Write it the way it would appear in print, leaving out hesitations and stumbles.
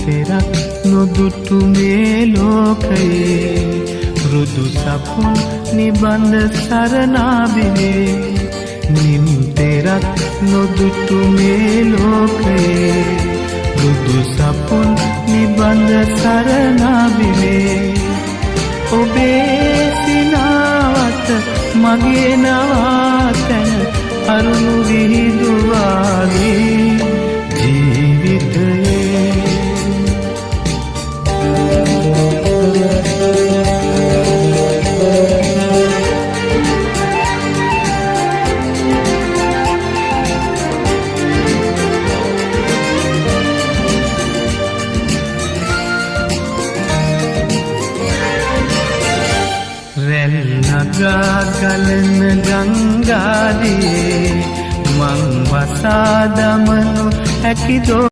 තෙරක් නොදුටු මේ ලෝකයේ රුදු සපුන් නිබඳ සරණාබිවේ නිම් තෙරක් නොදුටු මේ ලෝකයේ රුදු සපුන් නිබඳ සරණාබිවේ ඔබේ සිනාවත මගේ නවාතැන අරුණු විහිදුවාගේ ජීවිතයේ නගා ගලන ගංගාදියේ මං වසා දමනු හැකිදෝ